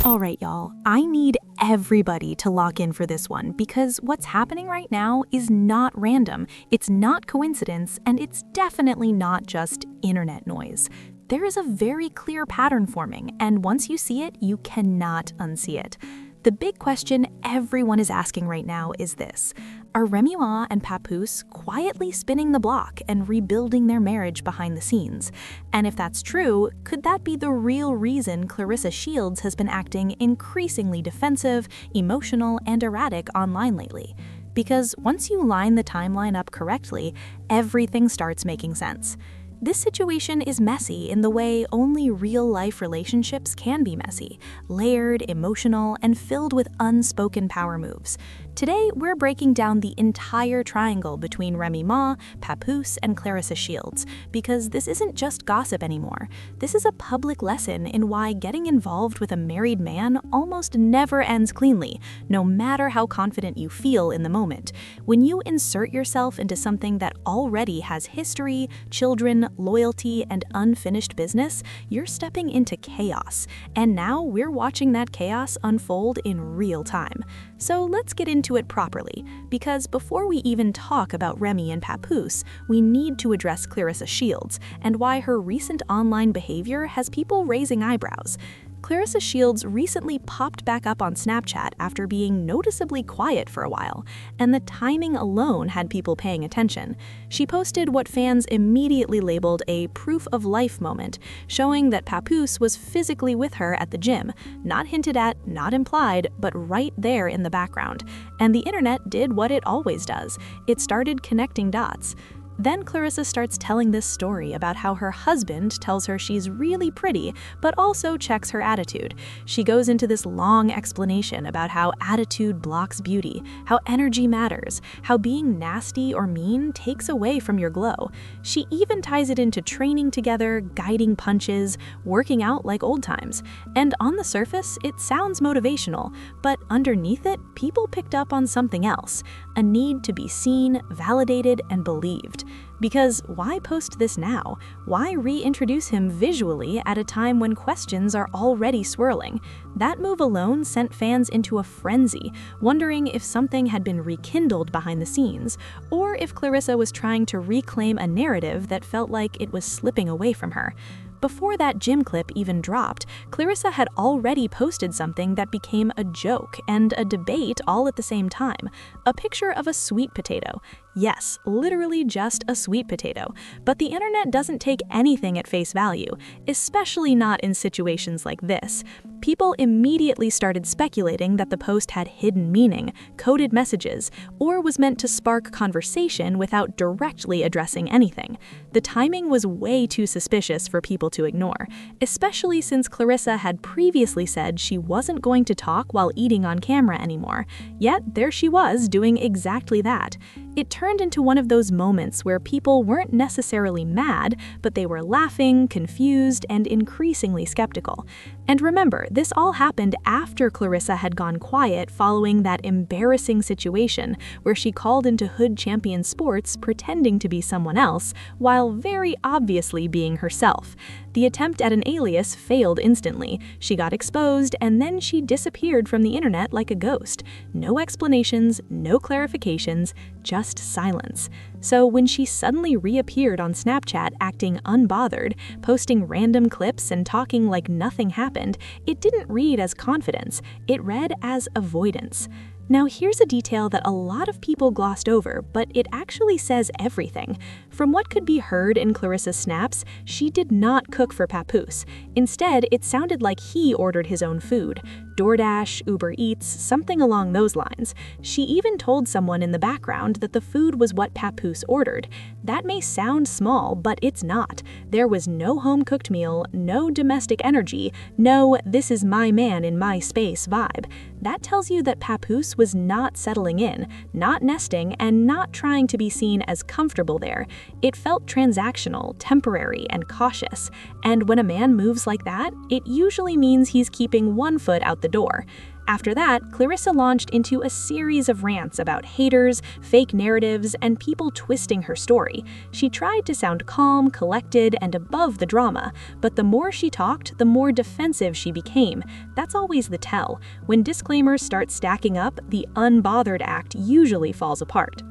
All right, y'all, I need everybody to lock in for this one because what's happening right now is not random, it's not coincidence, and it's definitely not just internet noise. There is a very clear pattern forming, and once you see it, you cannot unsee it. The big question everyone is asking right now is this: are Remy Ma and Papoose quietly spinning the block and rebuilding their marriage behind the scenes? And if that's true, could that be the real reason Clarissa Shields has been acting increasingly defensive, emotional, and erratic online lately? Because once you line the timeline up correctly, everything starts making sense. This situation is messy in the way only real-life relationships can be messy, layered, emotional, and filled with unspoken power moves. Today, we're breaking down the entire triangle between Remy Ma, Papoose, and Clarissa Shields, because this isn't just gossip anymore. This is a public lesson in why getting involved with a married man almost never ends cleanly, no matter how confident you feel in the moment. When you insert yourself into something that already has history, children, loyalty, and unfinished business, you're stepping into chaos. And now we're watching that chaos unfold in real time. So let's get into it properly, because before we even talk about Remy and Papoose, we need to address Clarissa Shields and why her recent online behavior has people raising eyebrows. Clarissa Shields recently popped back up on Snapchat after being noticeably quiet for a while, and the timing alone had people paying attention. She posted what fans immediately labeled a proof of life moment, showing that Papoose was physically with her at the gym, not hinted at, not implied, but right there in the background. And the internet did what it always does. It started connecting dots. Then Clarissa starts telling this story about how her husband tells her she's really pretty, but also checks her attitude. She goes into this long explanation about how attitude blocks beauty, how energy matters, how being nasty or mean takes away from your glow. She even ties it into training together, guiding punches, working out like old times. And on the surface, it sounds motivational, but underneath it, people picked up on something else: a need to be seen, validated, and believed. Because why post this now? Why reintroduce him visually at a time when questions are already swirling? That move alone sent fans into a frenzy, wondering if something had been rekindled behind the scenes, or if Clarissa was trying to reclaim a narrative that felt like it was slipping away from her. Before that gym clip even dropped, Clarissa had already posted something that became a joke and a debate all at the same time: a picture of a sweet potato. Yes, literally just a sweet potato. But the internet doesn't take anything at face value, especially not in situations like this. People immediately started speculating that the post had hidden meaning, coded messages, or was meant to spark conversation without directly addressing anything. The timing was way too suspicious for people to ignore, especially since Clarissa had previously said she wasn't going to talk while eating on camera anymore. Yet there she was doing exactly that. It turned into one of those moments where people weren't necessarily mad, but they were laughing, confused, and increasingly skeptical. And remember, this all happened after Clarissa had gone quiet following that embarrassing situation where she called into Hood Champion Sports pretending to be someone else while very obviously being herself. The attempt at an alias failed instantly. She got exposed, and then she disappeared from the internet like a ghost. No explanations, no clarifications, just silence. So when she suddenly reappeared on Snapchat acting unbothered, posting random clips and talking like nothing happened, it didn't read as confidence, it read as avoidance. Now here's a detail that a lot of people glossed over, but it actually says everything. From what could be heard in Clarissa's snaps, she did not cook for Papoose. Instead, it sounded like he ordered his own food. DoorDash, Uber Eats, something along those lines. She even told someone in the background that the food was what Papoose ordered. That may sound small, but it's not. There was no home-cooked meal, no domestic energy, no "this is my man in my space" vibe. That tells you that Papoose was not settling in, not nesting, and not trying to be seen as comfortable there. It felt transactional, temporary, and cautious. And when a man moves like that, it usually means he's keeping one foot out the door. After that, Clarissa launched into a series of rants about haters, fake narratives, and people twisting her story. She tried to sound calm, collected, and above the drama, but the more she talked, the more defensive she became. That's always the tell. When disclaimers start stacking up, the unbothered act usually falls apart.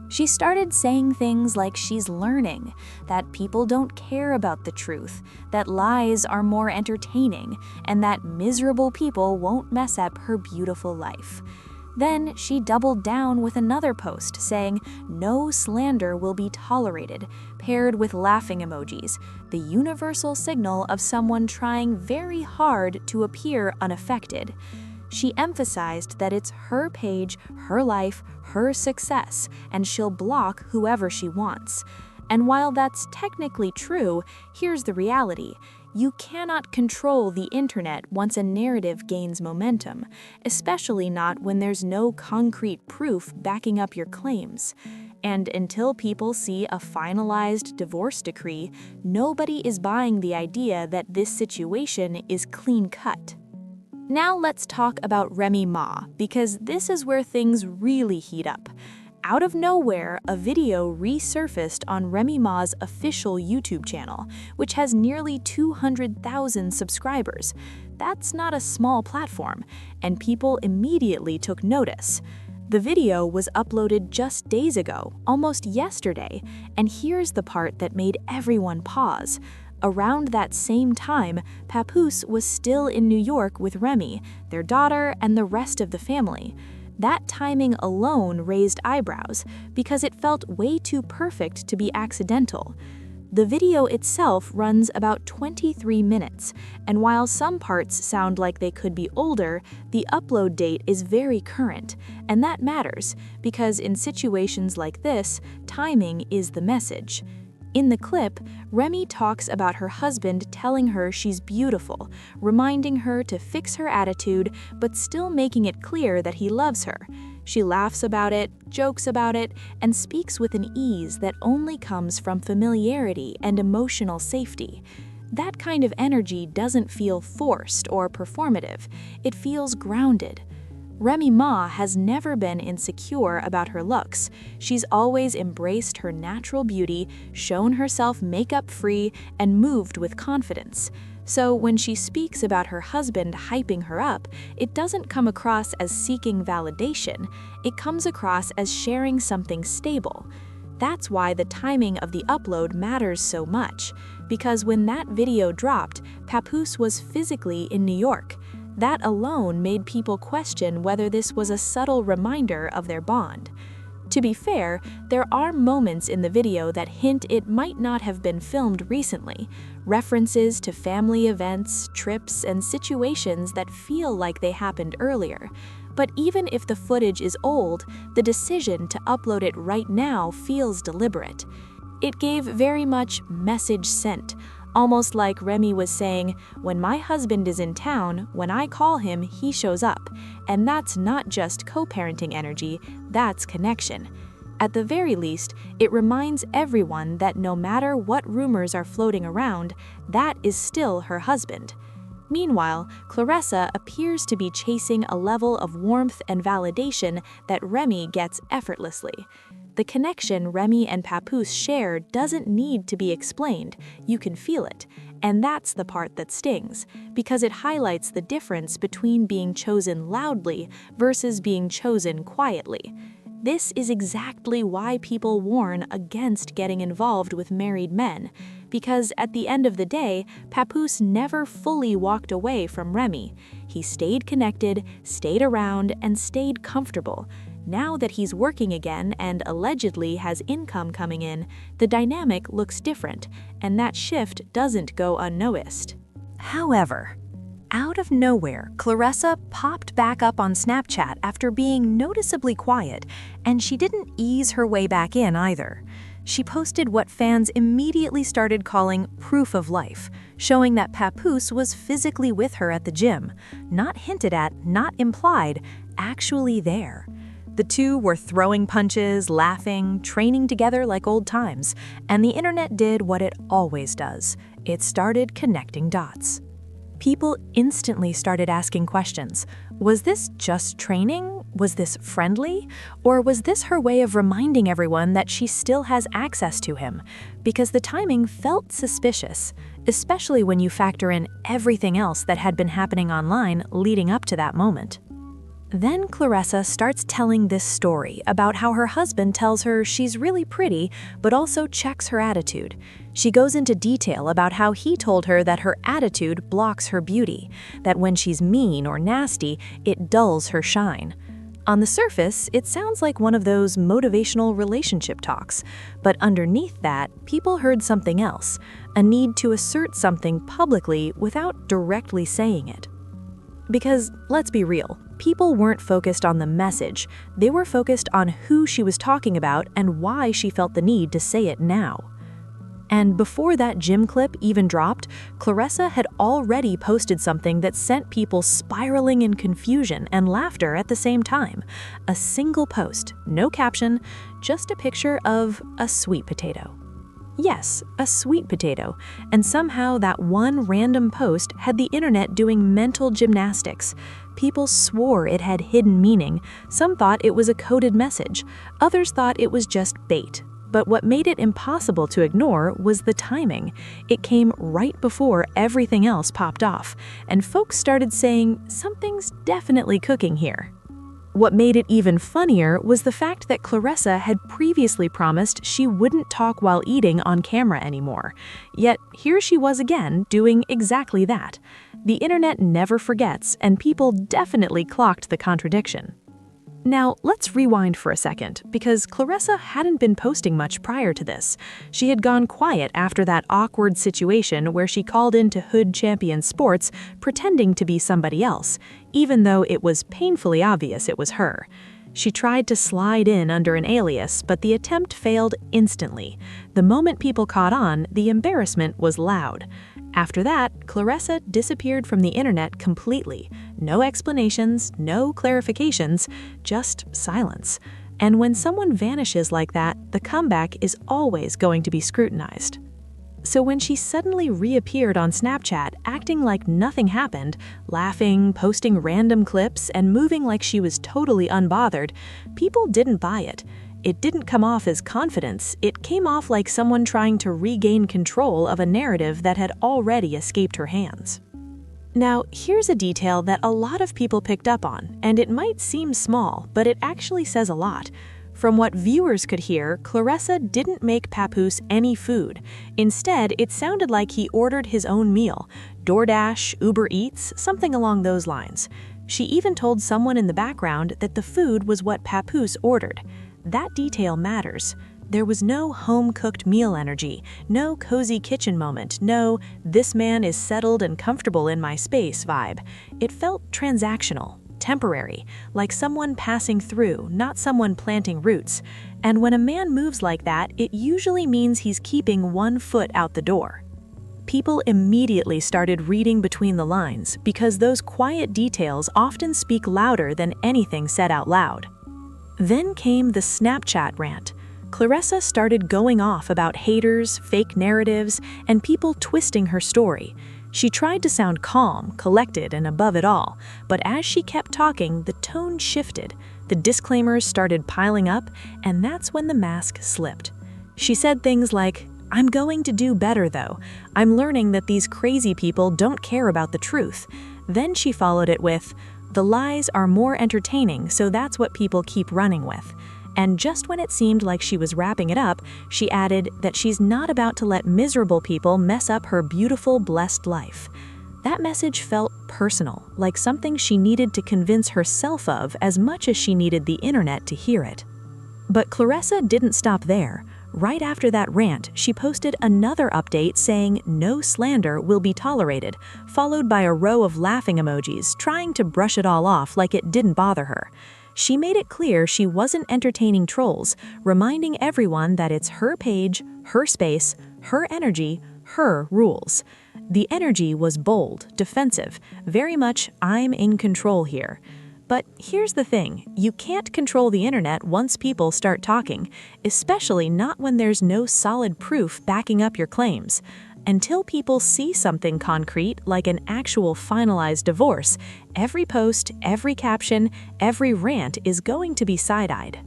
She started saying things like she's learning, that people don't care about the truth, that lies are more entertaining, and that miserable people won't mess up her beautiful life. Then she doubled down with another post saying no slander will be tolerated, paired with laughing emojis, the universal signal of someone trying very hard to appear unaffected. She emphasized that it's her page, her life, her success, and she'll block whoever she wants. And while that's technically true, here's the reality. You cannot control the internet once a narrative gains momentum, especially not when there's no concrete proof backing up your claims. And until people see a finalized divorce decree, nobody is buying the idea that this situation is clean-cut. Now let's talk about Remy Ma, because this is where things really heat up. Out of nowhere, a video resurfaced on Remy Ma's official YouTube channel, which has nearly 200,000 subscribers. That's not a small platform, and people immediately took notice. The video was uploaded just days ago, almost yesterday, and here's the part that made everyone pause. Around that same time, Papoose was still in New York with Remy, their daughter, and the rest of the family. That timing alone raised eyebrows because it felt way too perfect to be accidental. The video itself runs about 23 minutes, and while some parts sound like they could be older, the upload date is very current, and that matters because in situations like this, timing is the message. In the clip, Remy talks about her husband telling her she's beautiful, reminding her to fix her attitude, but still making it clear that he loves her. She laughs about it, jokes about it, and speaks with an ease that only comes from familiarity and emotional safety. That kind of energy doesn't feel forced or performative. It feels grounded. Remy Ma has never been insecure about her looks. She's always embraced her natural beauty, shown herself makeup-free, and moved with confidence. So when she speaks about her husband hyping her up, it doesn't come across as seeking validation. It comes across as sharing something stable. That's why the timing of the upload matters so much, because when that video dropped, Papoose was physically in New York. That alone made people question whether this was a subtle reminder of their bond. To be fair, there are moments in the video that hint it might not have been filmed recently, references to family events, trips, and situations that feel like they happened earlier. But even if the footage is old, the decision to upload it right now feels deliberate. It gave very much message sent, almost like Remy was saying, when my husband is in town, when I call him, he shows up. And that's not just co-parenting energy, that's connection. At the very least, it reminds everyone that no matter what rumors are floating around, that is still her husband. Meanwhile, Clarissa appears to be chasing a level of warmth and validation that Remy gets effortlessly. The connection Remy and Papoose share doesn't need to be explained, you can feel it. And that's the part that stings, because it highlights the difference between being chosen loudly versus being chosen quietly. This is exactly why people warn against getting involved with married men, because at the end of the day, Papoose never fully walked away from Remy. He stayed connected, stayed around, and stayed comfortable. Now that he's working again and allegedly has income coming in, the dynamic looks different, and that shift doesn't go unnoticed. However, out of nowhere, Clarissa popped back up on Snapchat after being noticeably quiet, and she didn't ease her way back in either. She posted what fans immediately started calling proof of life, showing that Papoose was physically with her at the gym, not hinted at, not implied, actually there. The two were throwing punches, laughing, training together like old times, and the internet did what it always does. It started connecting dots. People instantly started asking questions. Was this just training? Was this friendly? Or was this her way of reminding everyone that she still has access to him? Because the timing felt suspicious, especially when you factor in everything else that had been happening online leading up to that moment. Then Claressa starts telling this story about how her husband tells her she's really pretty, but also checks her attitude. She goes into detail about how he told her that her attitude blocks her beauty, that when she's mean or nasty, it dulls her shine. On the surface, it sounds like one of those motivational relationship talks, but underneath that, people heard something else, a need to assert something publicly without directly saying it. Because, let's be real, people weren't focused on the message, they were focused on who she was talking about and why she felt the need to say it now. And before that gym clip even dropped, Claressa had already posted something that sent people spiraling in confusion and laughter at the same time. A single post, no caption, just a picture of a sweet potato. Yes, a sweet potato, and somehow that one random post had the internet doing mental gymnastics. People swore it had hidden meaning, some thought it was a coded message, others thought it was just bait. But what made it impossible to ignore was the timing. It came right before everything else popped off, and folks started saying, something's definitely cooking here. What made it even funnier was the fact that Claressa had previously promised she wouldn't talk while eating on camera anymore. Yet here she was again doing exactly that. The internet never forgets, and people definitely clocked the contradiction. Now, let's rewind for a second, because Claressa hadn't been posting much prior to this. She had gone quiet after that awkward situation where she called into Hood Champion Sports pretending to be somebody else, even though it was painfully obvious it was her. She tried to slide in under an alias, but the attempt failed instantly. The moment people caught on, the embarrassment was loud. After that, Claressa disappeared from the internet completely. No explanations, no clarifications, just silence. And when someone vanishes like that, the comeback is always going to be scrutinized. So when she suddenly reappeared on Snapchat, acting like nothing happened, laughing, posting random clips, and moving like she was totally unbothered, people didn't buy it. It didn't come off as confidence, it came off like someone trying to regain control of a narrative that had already escaped her hands. Now, here's a detail that a lot of people picked up on, and it might seem small, but it actually says a lot. From what viewers could hear, Claressa didn't make Papoose any food. Instead, it sounded like he ordered his own meal, DoorDash, Uber Eats, something along those lines. She even told someone in the background that the food was what Papoose ordered. That detail matters. There was no home-cooked meal energy, no cozy kitchen moment, no "this man is settled and comfortable in my space" vibe. It felt transactional, temporary, like someone passing through, not someone planting roots. And when a man moves like that, it usually means he's keeping one foot out the door. People immediately started reading between the lines because those quiet details often speak louder than anything said out loud. Then came the Snapchat rant. Claressa started going off about haters, fake narratives, and people twisting her story. She tried to sound calm, collected, and above it all, but as she kept talking, the tone shifted. The disclaimers started piling up, and that's when the mask slipped. She said things like, "I'm going to do better though. I'm learning that these crazy people don't care about the truth." Then she followed it with, "The lies are more entertaining, so that's what people keep running with." And just when it seemed like she was wrapping it up, she added that she's not about to let miserable people mess up her beautiful, blessed life. That message felt personal, like something she needed to convince herself of as much as she needed the internet to hear it. But Claressa didn't stop there. Right after that rant, she posted another update saying no slander will be tolerated, followed by a row of laughing emojis, trying to brush it all off like it didn't bother her. She made it clear she wasn't entertaining trolls, reminding everyone that it's her page, her space, her energy, her rules. The energy was bold, defensive, very much "I'm in control here." But here's the thing, you can't control the internet once people start talking, especially not when there's no solid proof backing up your claims. Until people see something concrete, like an actual finalized divorce, every post, every caption, every rant is going to be side-eyed.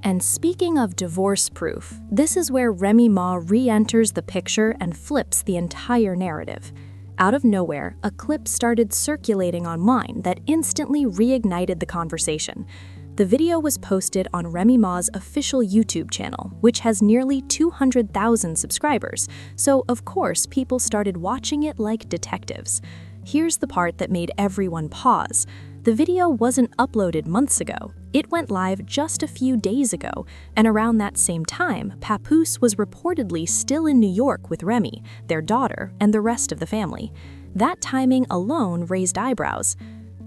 And speaking of divorce proof, this is where Remy Ma re-enters the picture and flips the entire narrative. Out of nowhere, a clip started circulating online that instantly reignited the conversation. The video was posted on Remy Ma's official YouTube channel, which has nearly 200,000 subscribers, so of course people started watching it like detectives. Here's the part that made everyone pause. The video wasn't uploaded months ago. It went live just a few days ago, and around that same time, Papoose was reportedly still in New York with Remy, their daughter, and the rest of the family. That timing alone raised eyebrows.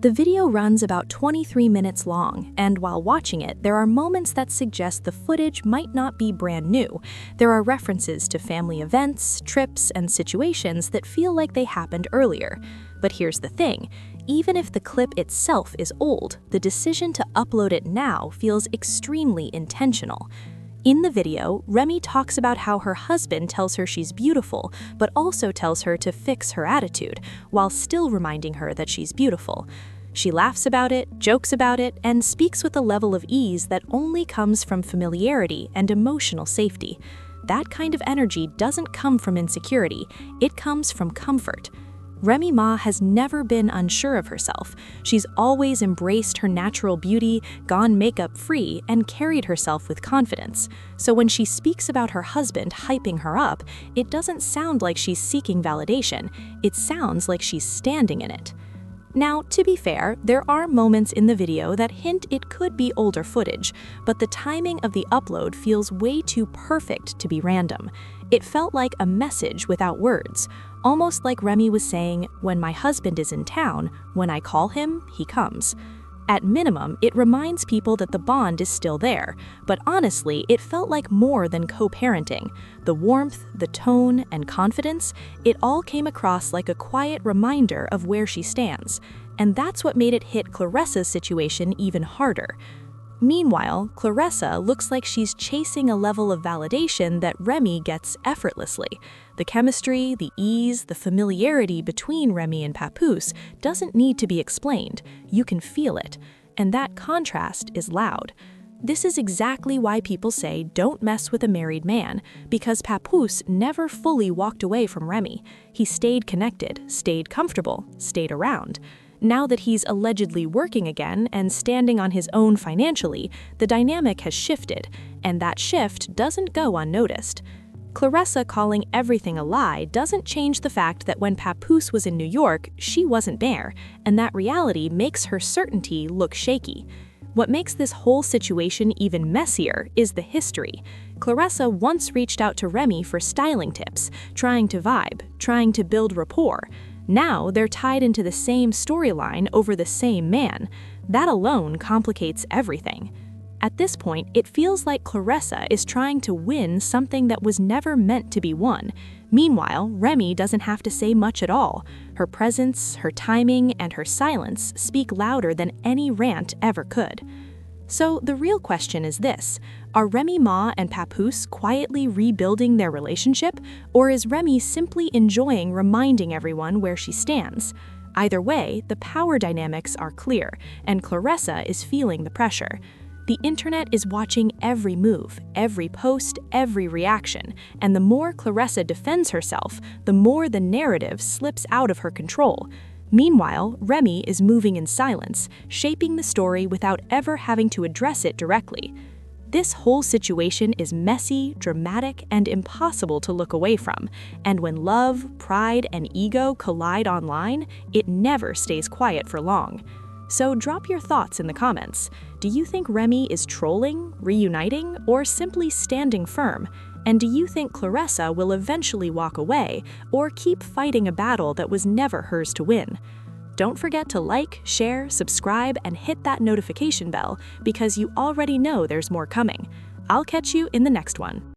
The video runs about 23 minutes long, and while watching it, there are moments that suggest the footage might not be brand new. There are references to family events, trips, and situations that feel like they happened earlier. But here's the thing. Even if the clip itself is old, the decision to upload it now feels extremely intentional. In the video, Remy talks about how her husband tells her she's beautiful, but also tells her to fix her attitude, while still reminding her that she's beautiful. She laughs about it, jokes about it, and speaks with a level of ease that only comes from familiarity and emotional safety. That kind of energy doesn't come from insecurity, it comes from comfort. Remy Ma has never been unsure of herself. She's always embraced her natural beauty, gone makeup-free, and carried herself with confidence. So when she speaks about her husband hyping her up, it doesn't sound like she's seeking validation. It sounds like she's standing in it. Now, to be fair, there are moments in the video that hint it could be older footage, but the timing of the upload feels way too perfect to be random. It felt like a message without words, almost like Remy was saying, "When my husband is in town, when I call him, he comes." At minimum, it reminds people that the bond is still there, but honestly, it felt like more than co-parenting. The warmth, the tone, and confidence, it all came across like a quiet reminder of where she stands. And that's what made it hit Claressa's situation even harder. Meanwhile, Claressa looks like she's chasing a level of validation that Remy gets effortlessly. The chemistry, the ease, the familiarity between Remy and Papoose doesn't need to be explained. You can feel it. And that contrast is loud. This is exactly why people say don't mess with a married man, because Papoose never fully walked away from Remy. He stayed connected, stayed comfortable, stayed around. Now that he's allegedly working again and standing on his own financially, the dynamic has shifted, and that shift doesn't go unnoticed. Claressa calling everything a lie doesn't change the fact that when Papoose was in New York, she wasn't there, and that reality makes her certainty look shaky. What makes this whole situation even messier is the history. Claressa once reached out to Remy for styling tips, trying to vibe, trying to build rapport. Now they're tied into the same storyline over the same man. That alone complicates everything. At this point, it feels like Claressa is trying to win something that was never meant to be won. Meanwhile, Remy doesn't have to say much at all. Her presence, her timing, and her silence speak louder than any rant ever could. So the real question is this: are Remy Ma and Papoose quietly rebuilding their relationship, or is Remy simply enjoying reminding everyone where she stands? Either way, the power dynamics are clear, and Claressa is feeling the pressure. The internet is watching every move, every post, every reaction, and the more Claressa defends herself, the more the narrative slips out of her control. Meanwhile, Remy is moving in silence, shaping the story without ever having to address it directly. This whole situation is messy, dramatic, and impossible to look away from. And when love, pride, and ego collide online, it never stays quiet for long. So drop your thoughts in the comments. Do you think Remy is trolling, reuniting, or simply standing firm? And do you think Claressa will eventually walk away, or keep fighting a battle that was never hers to win? Don't forget to like, share, subscribe, and hit that notification bell, because you already know there's more coming. I'll catch you in the next one.